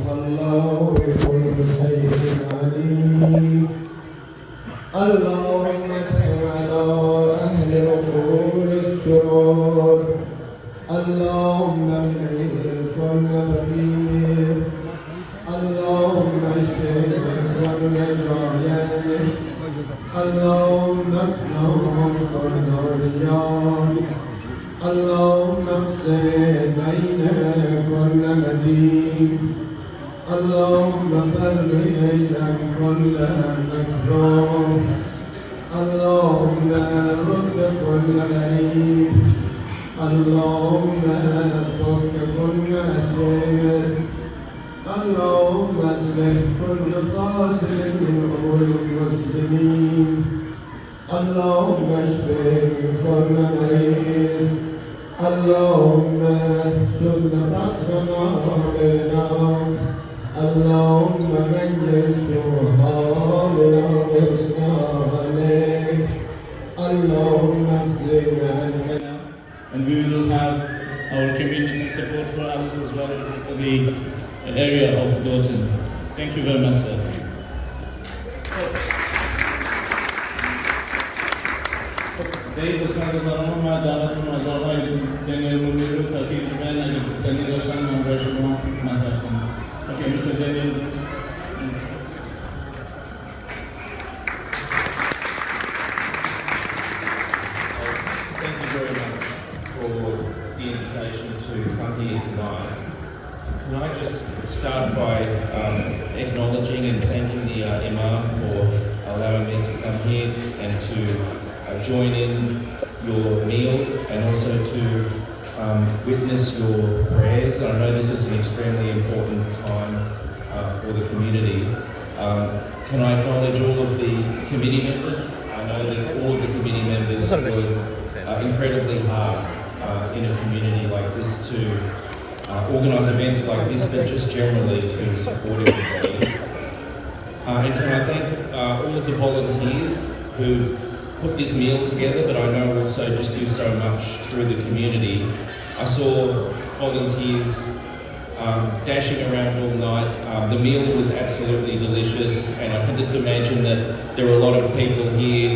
والله بكل شيء عليم. اللهم ادخل على أهل القبور السرور. اللهم اغفر كل فقير. اللهم اشف كل جائع. اللهم اكفهم كل رجال. اللهم اقسم بين كل مدين. اللهم فرج عن كل مكروه. اللهم رد كل غريب. اللهم فك كل اسير. اللهم اصلح كل فاسد من امور المسلمين. اللهم اشف كل مريض. اللهم سد فقرنا بالنار. اللهم غير سوء حالنا بحسن عملك. اللهم اغفر لنا. And we will have our community support for others as well for the area of Gordon. Thank you very much, sir. دقیق سرداران ما دعوت و مزارهای دنیل مدیر رو تاکید جمعه اگه گفتنی داشتن من برای شما مطرح کنم. اوکی، مثل دنیل. Thank you very much for the invitation to come here tonight. Can I just start by acknowledging and thanking the Imam for allowing me to come here and to join in your meal and also to witness your prayers. I know this is an extremely important time for the community. Can I acknowledge all of the committee members? I know that all of the committee members work incredibly hard in a community like this to organise events like this, but just generally to support everybody. And can I thank all of the volunteers who put this meal together, but I know also just do so much through the community. I saw volunteers dashing around all night. The meal was absolutely delicious, and I can just imagine that there were a lot of people here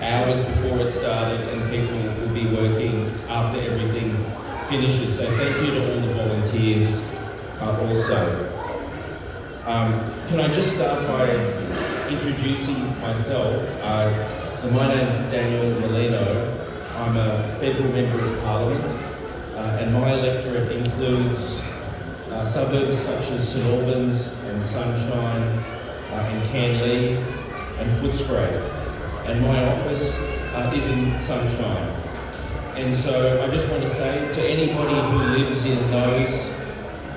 hours before it started, and people will be working after everything finishes. So thank you to all the volunteers also. Can I just start by introducing myself? So my name's Daniel Mulino. I'm a federal member of Parliament, and my electorate includes suburbs such as St Albans and Sunshine and Canley and Footscray. And my office is in Sunshine. And so I just want to say to anybody who lives in those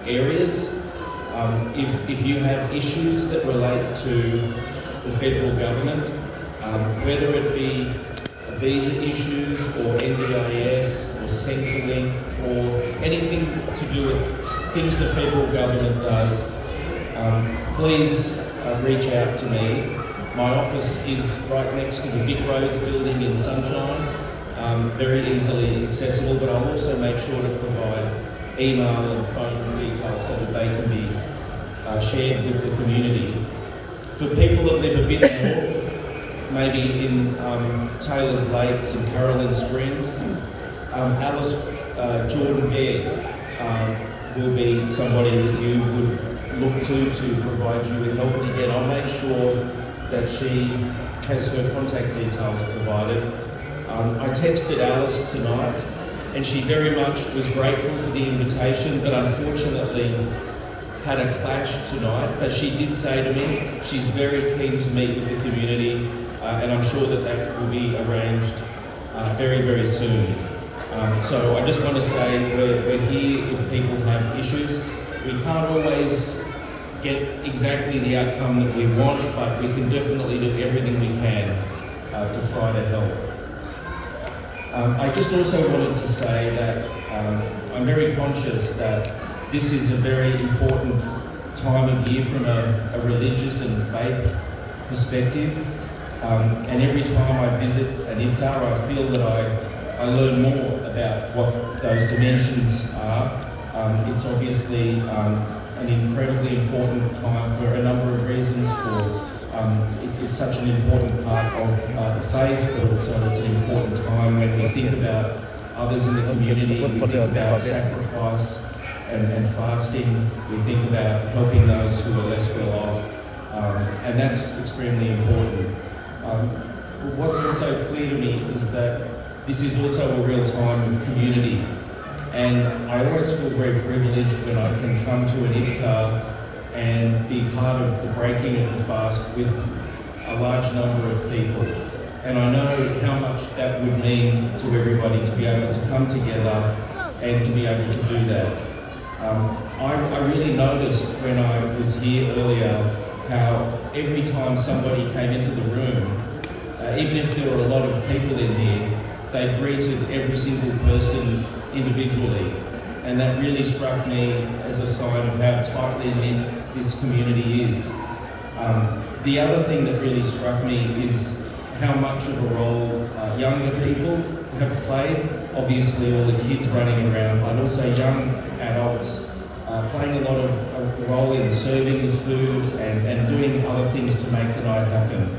areas, if you have issues that relate to the federal government, whether it be visa issues or NDIS or Centrelink or anything to do with things the federal government does, please reach out to me. My office is right next to the Vic Roads building in Sunshine, very easily accessible, but I'll also make sure to provide email and phone details so that they can be shared with the community. For people that live a bit north, maybe in Taylor's Lakes and Caroline Springs, Alice Jordan Baird will be somebody that you would look to provide you with help. And again, I'll make sure that she has her contact details provided. I texted Alice tonight and she very much was grateful for the invitation, but unfortunately had a clash tonight. But she did say to me she's very keen to meet with the community and I'm sure that that will be arranged very, very soon. So I just want to say we're here if people have issues. We can't always get exactly the outcome that we want, but we can definitely do everything we can to try to help. I just also wanted to say that I'm very conscious that this is a very important time of year from a religious and faith perspective. And every time I visit an iftar, I feel that I learn more about what those dimensions are. It's obviously an incredibly important time for a number of reasons. It's such an important part of the faith, but also it's an important time when we think about others in the community, we think about sacrifice and fasting, we think about helping those who are less well off, and that's extremely important. What's also clear to me is that this is also a real time of community, and I always feel very privileged when I can come to an iftar and be part of the breaking of the fast with a large number of people. And I know how much that would mean to everybody to be able to come together and to be able to do that. I really noticed when I was here earlier how every time somebody came into the room, even if there were a lot of people in here, they greeted every single person individually. And that really struck me as a sign of how tightly knit this community is. The other thing that really struck me is how much of a role younger people have played. Obviously all the kids running around, but also young adults playing a lot of a role in serving the food and doing other things to make the night happen.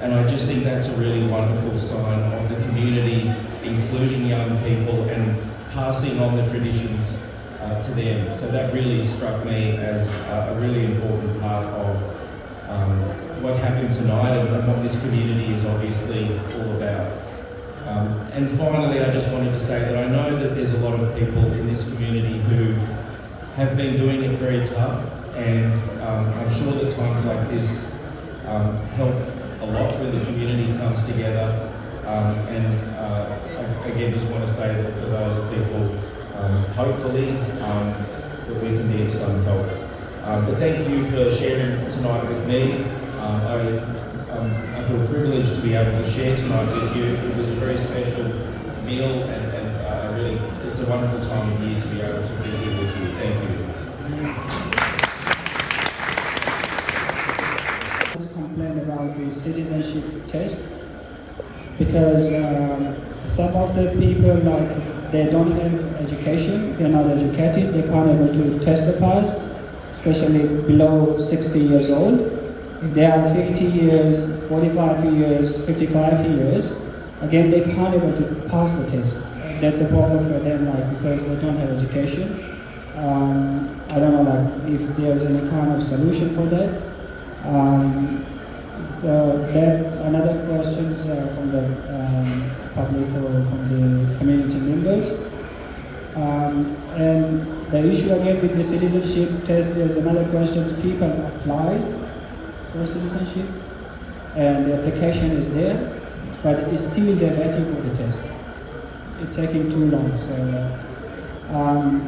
And I just think that's a really wonderful sign of the community, including young people, and passing on the traditions to them. So that really struck me as a really important part of what happened tonight and what this community is obviously all about. And finally, I just wanted to say that I know that there's a lot of people in this community who have been doing it very tough, and I'm sure that times like this help a lot when the community comes together. And I again just want to say that for those people, hopefully that we can be of some help. But thank you for sharing tonight with me. I feel privileged to be able to share tonight with you. It was a very special meal, and really, it's a wonderful time of year to be able to be here with you. Thank you. Complain about the citizenship test, because some of the people, like, they don't have education, they're not educated, they can't able to test the pass, especially below 60 years old. If they are 50 years, 45 years, 55 years, again they can't able to pass the test. That's a problem for them, like, because they don't have education. I don't know, like, if there is any kind of solution for that. So that another questions from the public or from the community members. And the issue again with the citizenship test, there's another question. People applied for citizenship and the application is there, but it's still they're waiting for the test. It's taking too long. So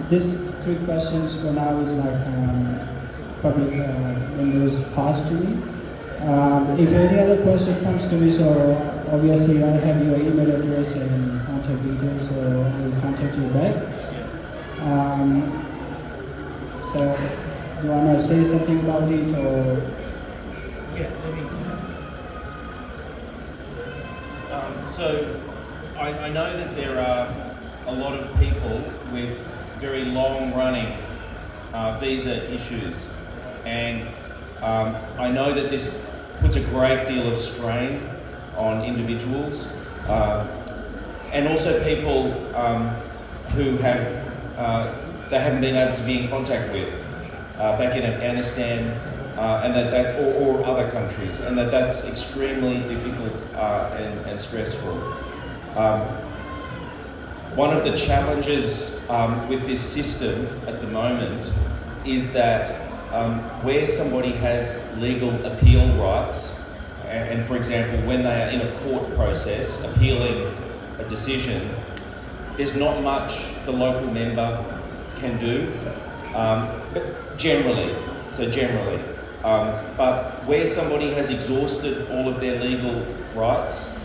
these three questions for now is like public members passed to me. If any other question comes to me, so obviously I have your email address and contact details, so I will contact you back. So do you want to say something about it, or? Yeah, so I know that there are a lot of people with very long-running visa issues, and I know that this puts a great deal of strain on individuals, and also people who have they haven't been able to be in contact with back in Afghanistan and or other countries, and that's extremely difficult and stressful. One of the challenges with this system at the moment is that where somebody has legal appeal rights and for example, when they are in a court process appealing a decision, there's not much the local member can do, but generally. But where somebody has exhausted all of their legal rights,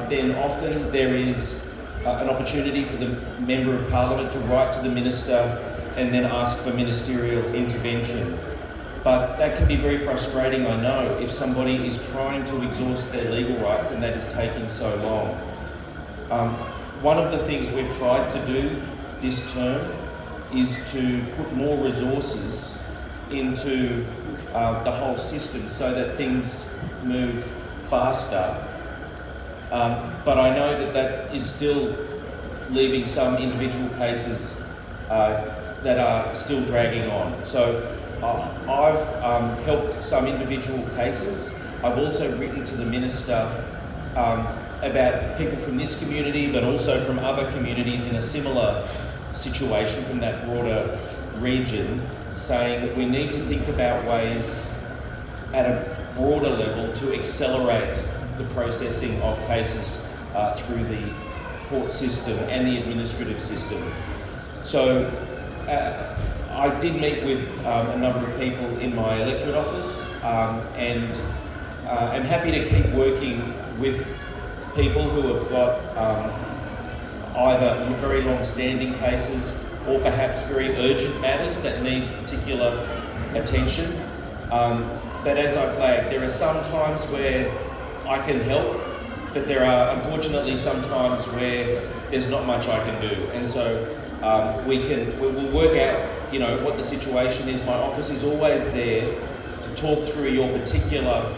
then often there is an opportunity for the Member of Parliament to write to the Minister and then ask for ministerial intervention. But that can be very frustrating, I know, if somebody is trying to exhaust their legal rights and that is taking so long. One of the things we've tried to do this term is to put more resources into the whole system so that things move faster. But I know that is still leaving some individual cases that are still dragging on. So I've helped some individual cases. I've also written to the Minister about people from this community, but also from other communities in a similar situation from that broader region, saying that we need to think about ways at a broader level to accelerate the processing of cases through the court system and the administrative system. So I did meet with a number of people in my electorate office and I'm happy to keep working with people who have got either very long-standing cases or perhaps very urgent matters that need particular attention. But as I flagged, there are some times where I can help, but there are unfortunately some times where there's not much I can do. And so we'll work out, what the situation is. My office is always there to talk through your particular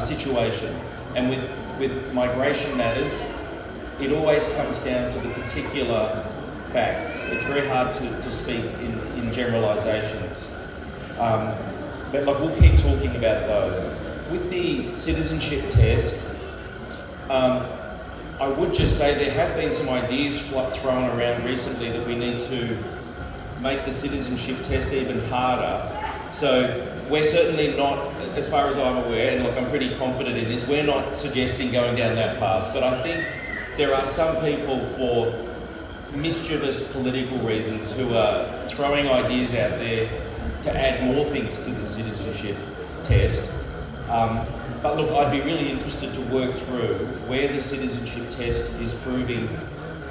situation. And with migration matters, it always comes down to the particular facts. It's very hard to speak in generalisations. But we'll keep talking about those. With the citizenship test, I would just say there have been some ideas thrown around recently that we need to make the citizenship test even harder. So we're certainly not, as far as I'm aware, and I'm pretty confident in this, we're not suggesting going down that path. But I think there are some people for mischievous political reasons who are throwing ideas out there to add more things to the citizenship test. But look, I'd be really interested to work through where the citizenship test is proving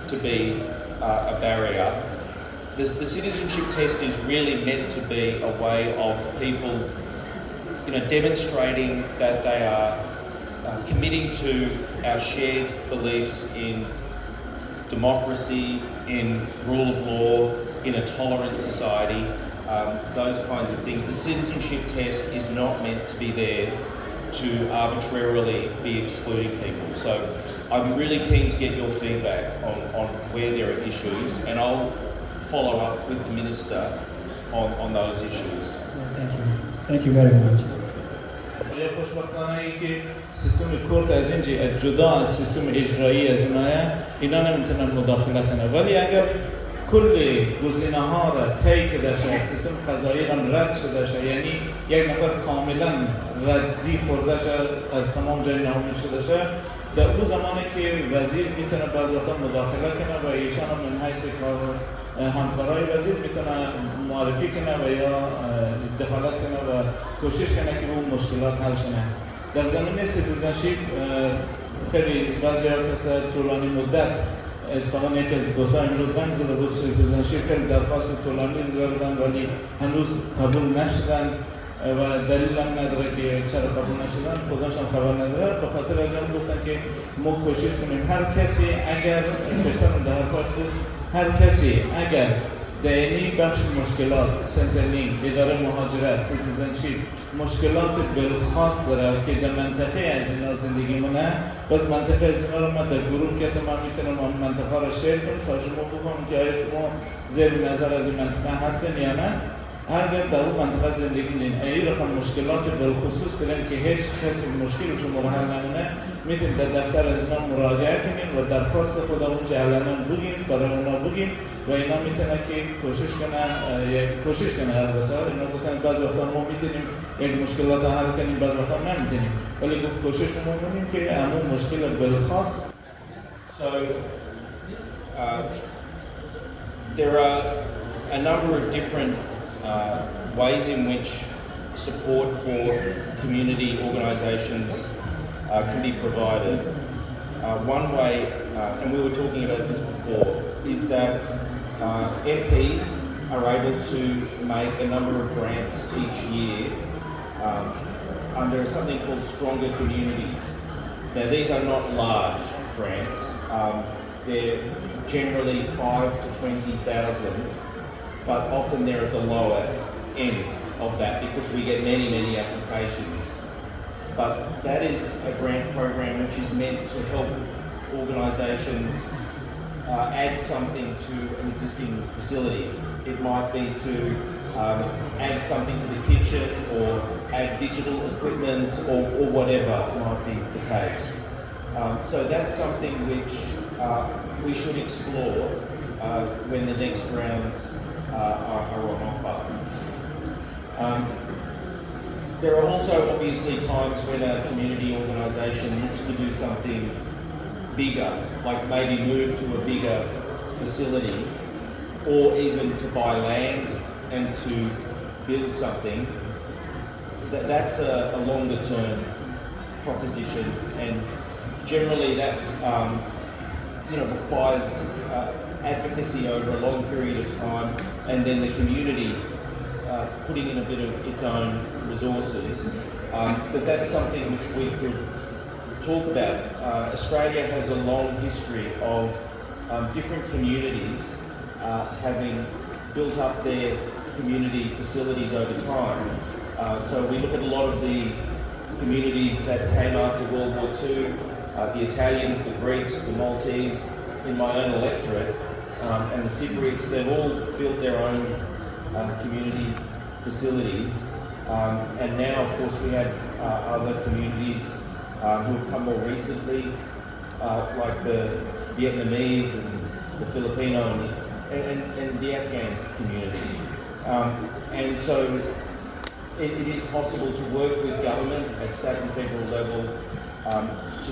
to be a barrier. The citizenship test is really meant to be a way of people, demonstrating that they are committing to our shared beliefs in democracy, in rule of law, in a tolerant society, those kinds of things. The citizenship test is not meant to be there to arbitrarily be excluding people. So I'm really keen to get your feedback on where there are issues, and I'll follow up with the Minister on those issues. Thank you. Thank you very much. خوشبختانه ای که سیستم کورت از این جهت جدا از سیستم اجرایی از اینا نمیتونن مداخله کنه، ولی اگر کل گزینه ها را طی کرده شه، سیستم قضایی را رد شده شه، یعنی یک نفر کاملا ردی خورده شه، از تمام جای ناامید شده شه، در اون زمانی که وزیر میتونه بعضی وقتا مداخله کنه و ایشان هم من حیث همکارای وزیر میتونه معرفی کنه و یا دخالت کنه و کوشش کنه که اون مشکلات حل شده. در زمینه سیتیزنشیپ خیلی بعضی کسا طولانی مدت اتفاقا یکی از دوستان امروز زنگ زده بود سیتیزنشیپ خیلی درخواست طولانی دادن ولی هنوز قبول نشدن و دلیل هم نداره که چرا قبول نشدن، خودش هم خبر نداره. به خاطر از این گفتن که ما کوشش کنیم هر کسی اگر پیشتر در حرفات بود، هر کسی اگر دینی بخش مشکلات سنترلینگ، اداره مهاجرت، سیتیزنشیپ مشکلات بالخاص داره که در منطقه از اینا زندگی مونه، باز منطقه از اینا رو من در گروه کسی من میتونم منطقه رو شیر کنم تا شما بفهمم که آیا شما زیر نظر از این منطقه هستن یا نه. اگر در اون منطقه زندگی نین این رقم مشکلات بالخصوص کنن که هیچ کسی مشکل شما رو حل نمونه، میتونید در دفتر از اینا مراجعه کنین و درخواست خودمون که علنا بگین برای اونا بگین و اینا میتونه که کوشش کنه البته اینا گفتن بعضی وقتا ما میتونیم یک مشکلات حل کنیم بعضی وقتا نمیتونیم ولی گفت کوششمون کنیم که همون مشکل بالخاص. So there are a number of different ways in which support for community organisations can be provided. One way, and we were talking about this before, is that MPs are able to make a number of grants each year under something called Stronger Communities. Now these are not large grants, they're generally 5 to 20,000, but often they're at the lower end of that because we get many applications. But that is a grant program which is meant to help organisations add something to an existing facility. It might be to add something to the kitchen or add digital equipment or whatever might be the case. So that's something which we should explore when the next rounds are on offer. There are also obviously times when a community organisation looks to do something bigger, like maybe move to a bigger facility or even to buy land and to build something. That's a longer term proposition and generally that requires advocacy over a long period of time and then the community putting in a bit of its own resources. But that's something which we could talk about. Australia has a long history of different communities having built up their community facilities over time. So we look at a lot of the communities that came after World War II, the Italians, the Greeks, the Maltese, in my own electorate, and the Cypriots, they've all built their own community facilities. And now, of course, we have other communities who have come more recently, like the Vietnamese and the Filipino and the Afghan community. And so it is possible to work with government at state and federal level to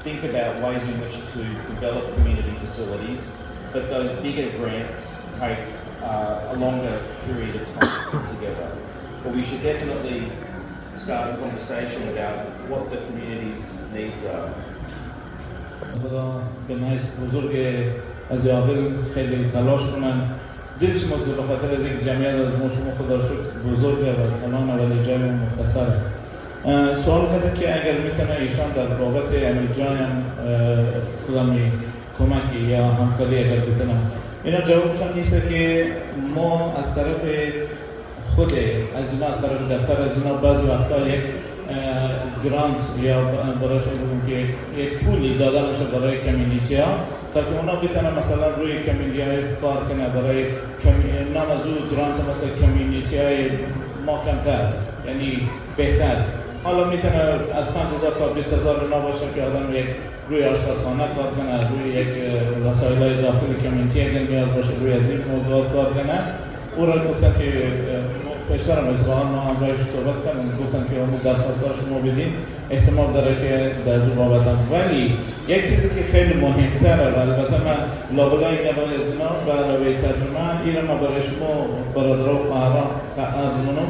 think about ways in which to develop community facilities, but those bigger grants take a longer period of time to put together. But we should definitely start a conversation about what the community's needs are. خدا به نحیث بزرگ از عادل خیلی تلاش کنن دل شما به خاطر از یک جمعیت از ما شما خدا رو شکر بزرگه و کلان ولی جای مختصره. سوال کرده که اگر میتونه ایشان در بابت جای هم کدامی کمکی یا همکاری اگر بتونن اینا جوابشان نیست که ما از طرف خود از اینا از طرف دفتر از اینا بعضی وقتا یک گرانت یا برایش بگم که یک پولی داده میشه برای کمیونیتی ها تا که اونا بتونن مثلا روی کمیونیتی های کار کنه برای نام از اون گرانت مثلا کمیونیتی های ما کمتر یعنی بهتر حالا میتونه از 5,000 تا 20,000 باشه که آدم یک روی آشپزخانه کار کنه روی یک وسایل های داخلی کمیونیتی اگر نیاز باشه روی از این موضوعات کار کنه او را گفتن که پیشترم اتفاقا ما همراهش صحبت کنم گفتن که همون درخواست ها شما بدین احتمال داره که در از اون بابت هم ولی یک چیزی که خیلی مهمتره و البته من لابلای نبای از اینا و علاوه ترجمه این ما برای شما برادرها و خواهران از منو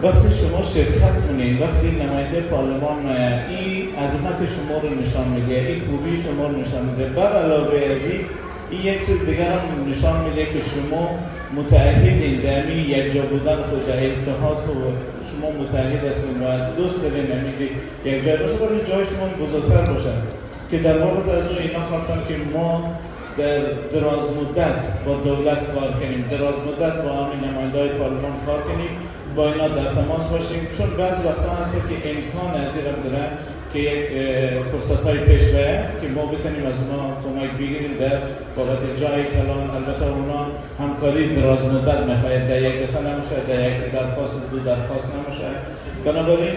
وقتی شما شرکت کنید وقتی نماینده پارلمان این عظمت شما رو نشان میده این خوبی شما رو نشان میده بر علاوه از این یک چیز دیگر هم نشان میده که شما متعهدین در یک جا بودن خود در اتحاد خود شما متعهد هستین و دوست دارین که یک جای باشه برای جای شما بزرگتر باشن که در واقع از اون اینا خواستم که ما در دراز مدت با دولت کار کنیم دراز مدت با همین نماینده‌های پارلمان کار کنیم با اینا در تماس باشیم چون بعضی وقتا هست که امکان از این دارن که یک فرصت‌های پیش بیاد که ما بتونیم از اونا کمک بگیریم در بابت جای کلان البته اونا همکاری دراز مدت می‌خواهد در یک دفعه نمیشه در یک درخواست دو درخواست نمیشه بنابراین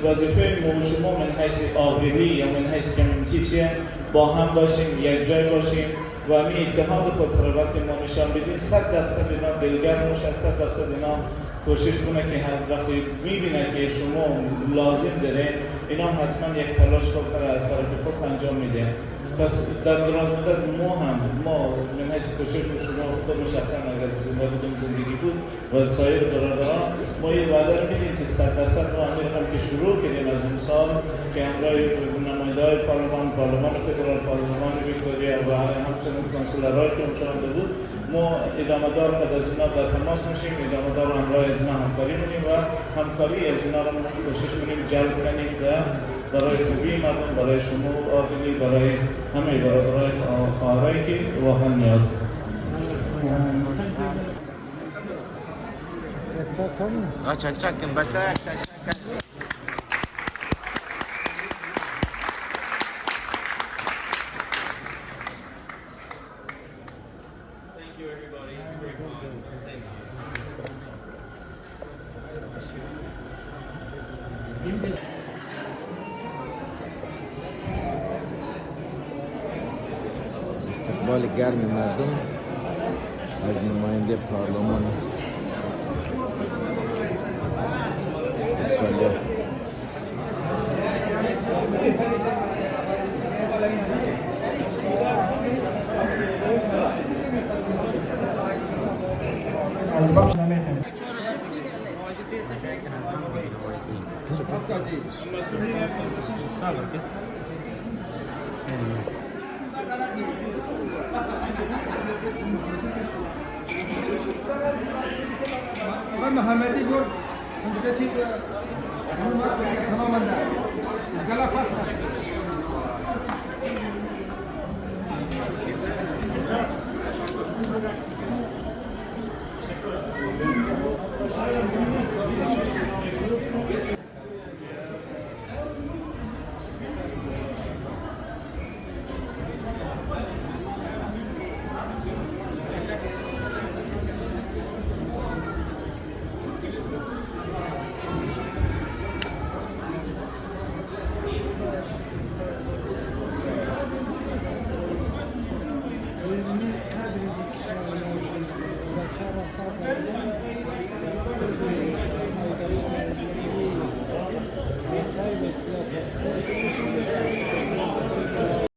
وظیفه شما من حیث آخری یا من حیث کمیونیتی چیه؟ با هم باشیم، یک جای باشیم و همین اتحاد خود را وقتی ما نشان بدیم 100% اینا دلگرم باشن، 100% اینا کوشش کنه که هر وقتی میبینه که شما لازم داره اینا حتما یک تلاش خود از طرف خود انجام میده. پس در دراز مدت ما من حیث کوشش شما خود شخصا اگر زندگی بود و سایر برادران ما یه وعده رو میدیم که 100% ما همین رقم که شروع کردیم از امسال که همراه نماینده‌های پارلمان فدرال، پارلمان ویکتوریا و همچنین کانسلرهایی که مشاهده بود ما ادامه دار بعد از اینا در تماس میشیم، ادامه دار همراه از اینا همکاری می‌کنیم و همکاری از اینا رو کوشش می‌کنیم جلب کنیم برای خوبی مردم، برای شما عادلی، برای همه برادرای خواهرایی که واقعا نیاز دارن. چک کن بچه. استقبال گرم مردم از نماینده پارلمان استرالیا. از بخش نمیتونم. محمدی گفت اون دیگه چیز همون تمام نه گلا پاس